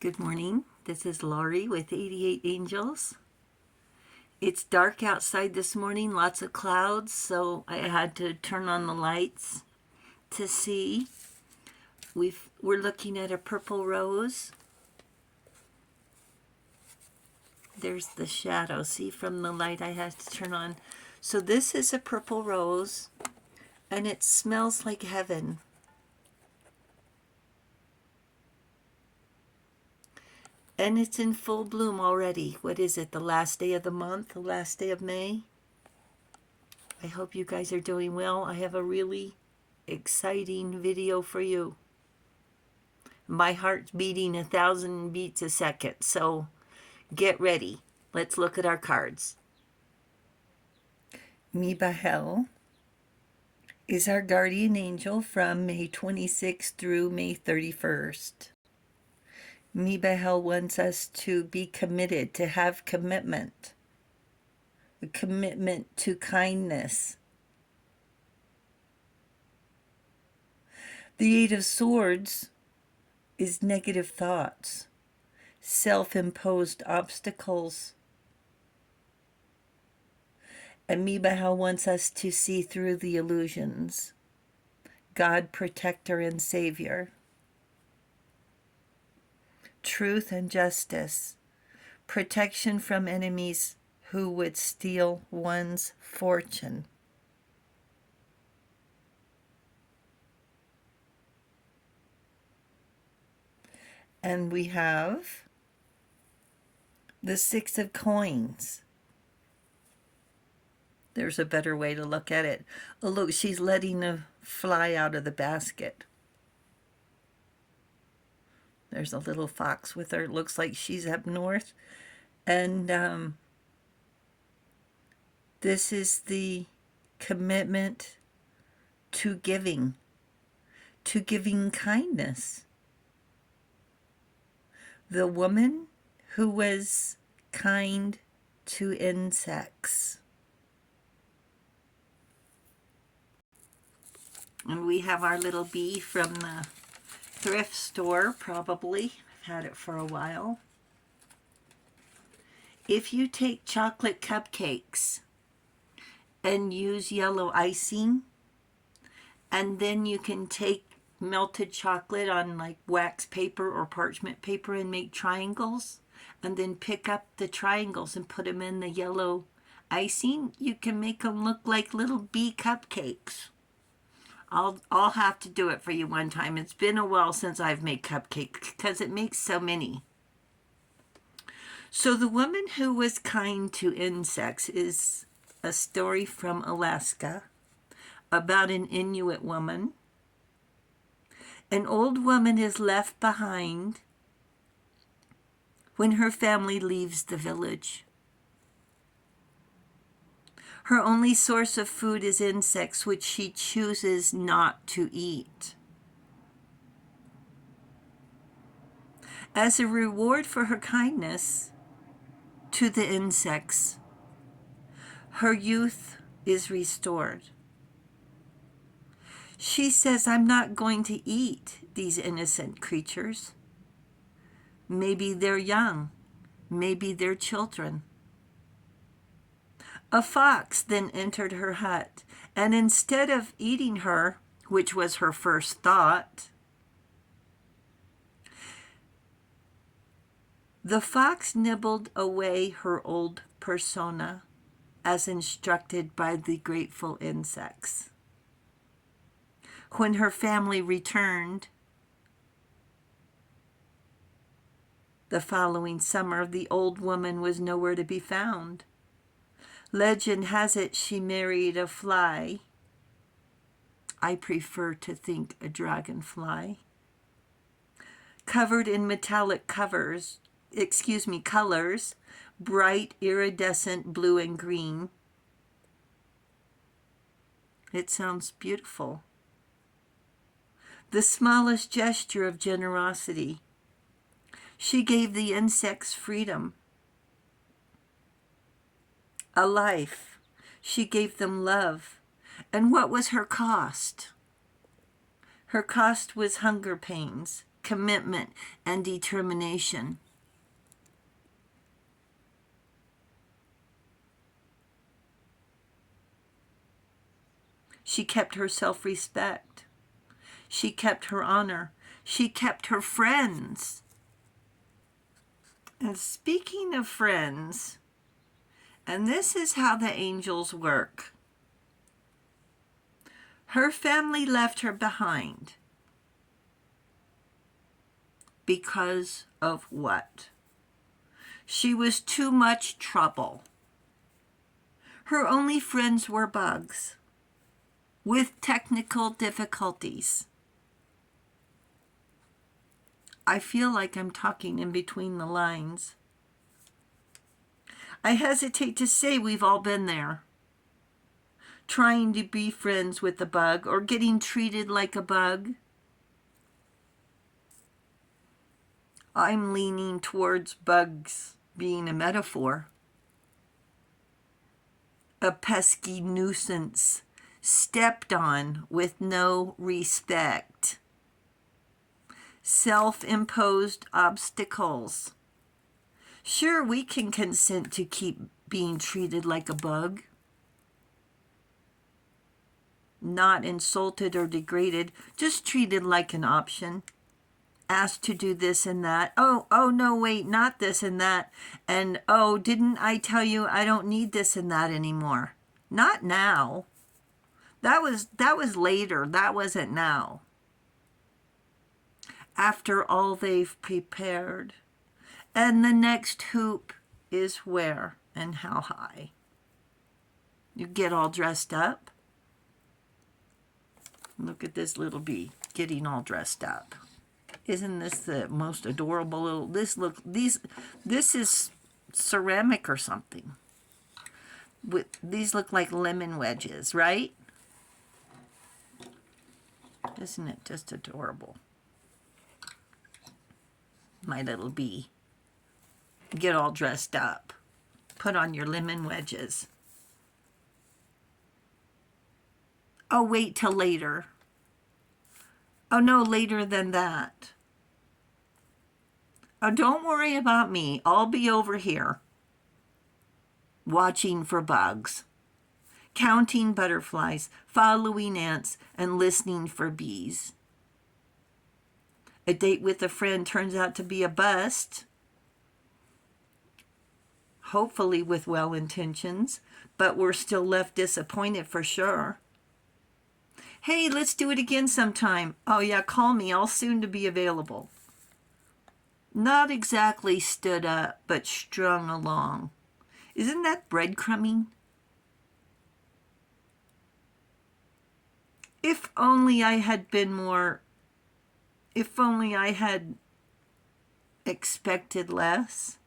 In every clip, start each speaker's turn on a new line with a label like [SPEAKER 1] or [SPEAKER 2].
[SPEAKER 1] Good morning. This is Laurie with 88 Angels. It's dark outside this morning, lots of clouds, so I had to turn on the lights to see. We're looking at a purple rose. There's the shadow. See, from the light I had to turn on. So this is a purple rose, and it smells like heaven. And it's in full bloom already. What is it, the last day of the month, the last day of May? I hope you guys are doing well. I have a really exciting video for you. My heart's beating 1,000 beats a second, so get ready. Let's look at our cards. Mibahel is our guardian angel from May 26th through May 31st. Mibahel wants us to be committed, to have commitment, a commitment to kindness. The Eight of Swords is negative thoughts, self-imposed obstacles. And Mibahel wants us to see through the illusions. God, protector and savior. Truth and justice, protection from enemies who would steal one's fortune. And we have the Six of Coins. There's a better way to look at it. Oh, look, she's letting a fly out of the basket. There's a little fox with her. It looks like she's up north. And this is the commitment to giving kindness. The woman who was kind to insects. And we have our little bee from the thrift store, probably. I've had it for a while. If you take chocolate cupcakes and use yellow icing, and then you can take melted chocolate on like wax paper or parchment paper and make triangles, and then pick up the triangles and put them in the yellow icing, you can make them look like little bee cupcakes. I'll have to do it for you one time. It's been a while since I've made cupcakes because it makes so many. So the woman who was kind to insects is a story from Alaska about an Inuit woman. An old woman is left behind when her family leaves the village. Her only source of food is insects, which she chooses not to eat. As a reward for her kindness to the insects, her youth is restored. She says, I'm not going to eat these innocent creatures. Maybe they're young. Maybe they're children. A fox then entered her hut, and instead of eating her, which was her first thought, the fox nibbled away her old persona, as instructed by the grateful insects. When her family returned the following summer, the old woman was nowhere to be found. Legend has it she married a fly. I prefer to think a dragonfly. Covered in metallic colors, bright iridescent blue and green. It sounds beautiful. The smallest gesture of generosity. She gave the insects freedom. A life. She gave them love. And what was her cost? Her cost was hunger pains, commitment, and determination. She kept her self-respect. She kept her honor. She kept her friends. And speaking of friends, and this is how the angels work. Her family left her behind. Because of what? She was too much trouble. Her only friends were bugs with technical difficulties. I feel like I'm talking in between the lines. I hesitate to say we've all been there. Trying to be friends with a bug or getting treated like a bug. I'm leaning towards bugs being a metaphor. A pesky nuisance, stepped on with no respect. Self-imposed obstacles. Sure, we can consent to keep being treated like a bug. Not insulted or degraded, just treated like an option. Asked to do this and that. Oh, no, wait, not this and that. And, oh, didn't I tell you I don't need this and that anymore? Not now. That was later. That wasn't now. After all they've prepared. And the next hoop is where and how high? You get all dressed up. Look at this little bee getting all dressed up. Isn't this the most adorable little, this is ceramic or something. These look like lemon wedges, right? Isn't it just adorable? My little bee. Get all dressed up. Put on your lemon wedges. Oh, wait till later. Oh, no, later than that. Oh, don't worry about me. I'll be over here watching for bugs, counting butterflies, following ants, and listening for bees. A date with a friend turns out to be a bust, hopefully with well intentions, but we're still left disappointed for sure. Hey, let's do it again sometime. Oh yeah, call me. I'll soon to be available. Not exactly stood up, but strung along. Isn't that breadcrumbing? If only I had been more, if only I had expected less.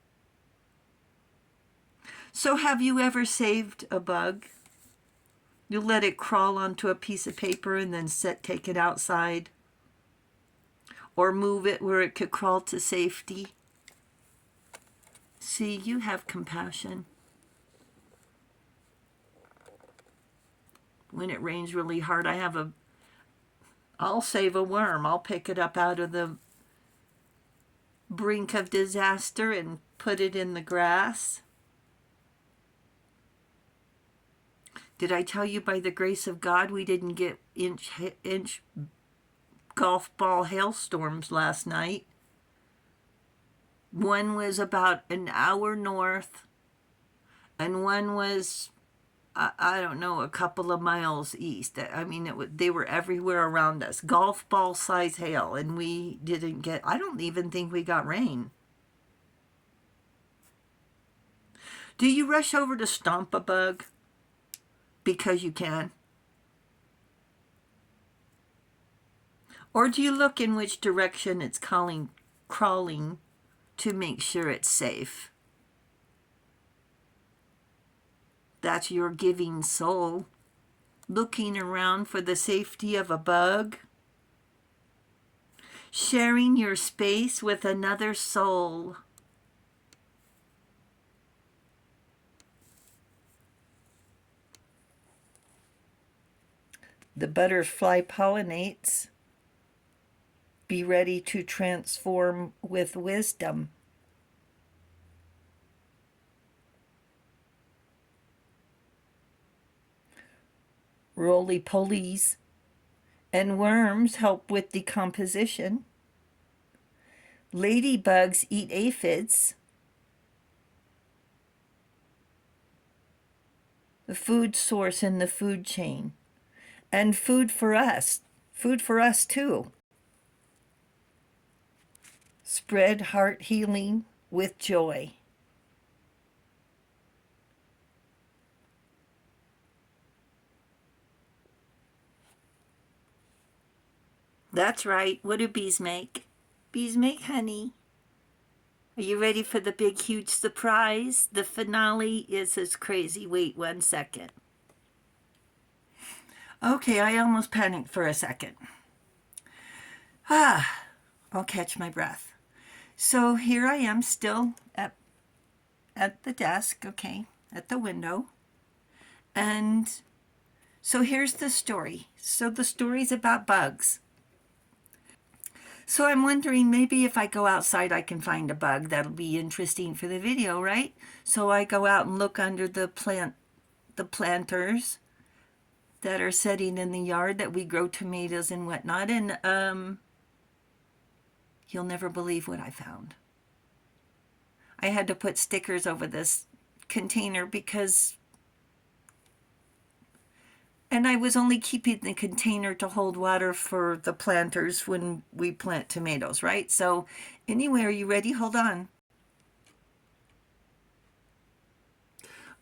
[SPEAKER 1] So have you ever saved a bug? You let it crawl onto a piece of paper and then take it outside. Or move it where it could crawl to safety. See, you have compassion. When it rains really hard, I'll save a worm. I'll pick it up out of the brink of disaster and put it in the grass. Did I tell you by the grace of God we didn't get inch golf ball hailstorms last night? One was about an hour north, and one was, I don't know, a couple of miles east. I mean, they were everywhere around us. Golf ball size hail, and we didn't get, I don't even think we got rain. Do you rush over to stomp a bug? Because you can? Or do you look in which direction it's crawling to make sure it's safe? That's your giving soul, looking around for the safety of a bug, sharing your space with another soul. The butterfly pollinates. Be ready to transform with wisdom. Roly-polies and worms help with decomposition. Ladybugs eat aphids. The food source in the food chain. And food for us too. Spread heart healing with joy. That's right. What do bees make? Bees make honey. Are you ready for the big, huge surprise? The finale is as crazy. Wait 1 second. Okay, I almost panicked for a second. I'll catch my breath. So here I am still at the desk, okay, at the window. And so here's the story. So the story's about bugs. So I'm wondering, maybe if I go outside I can find a bug. That'll be interesting for the video, right? So I go out and look under the planters that are setting in the yard that we grow tomatoes and whatnot. And you'll never believe what I found. I had to put stickers over this container because... And I was only keeping the container to hold water for the planters when we plant tomatoes, right? So anyway, are you ready? Hold on.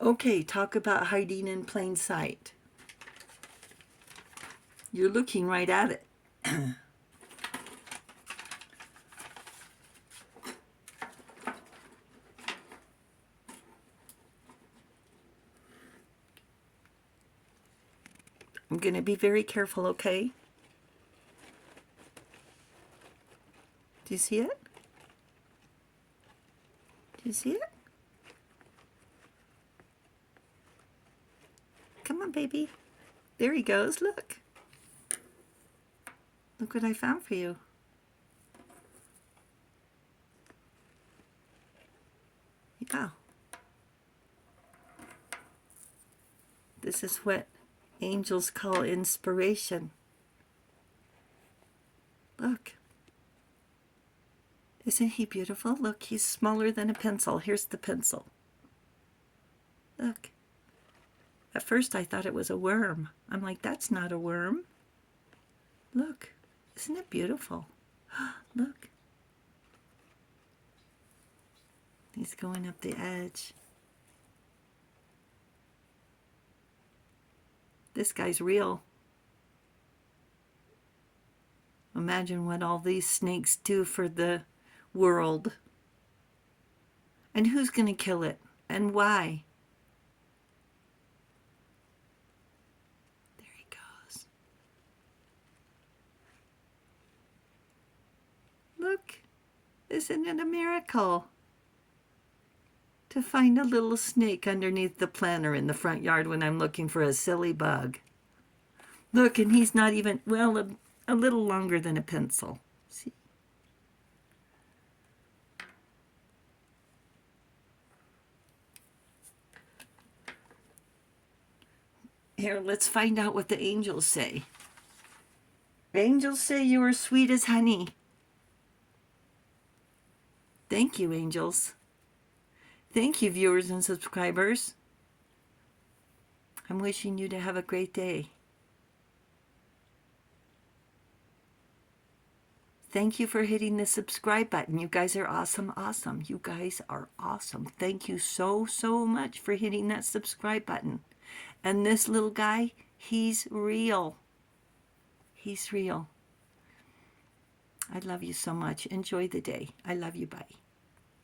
[SPEAKER 1] Okay, talk about hiding in plain sight. You're looking right at it. I'm going to be very careful, okay? Do you see it? Do you see it? Come on, baby. There he goes. Look. Look what I found for you. Here you go. This is what angels call inspiration. Look. Isn't he beautiful? Look, he's smaller than a pencil. Here's the pencil. Look. At first I thought it was a worm. I'm like, that's not a worm. Look. Isn't it beautiful? Look. He's going up the edge. This guy's real. Imagine what all these snakes do for the world. And who's going to kill it? And why? There he goes. Look, isn't it a miracle? To find a little snake underneath the planter in the front yard when I'm looking for a silly bug. Look, and he's not even, well, a little longer than a pencil. See? Here, let's find out what the angels say. Angels say you are sweet as honey. Thank you, angels. Thank you, viewers and subscribers. I'm wishing you to have a great day. Thank you for hitting the subscribe button. You guys are awesome, awesome. You guys are awesome. Thank you so, so much for hitting that subscribe button. And this little guy, he's real. He's real. I love you so much. Enjoy the day. I love you. Bye.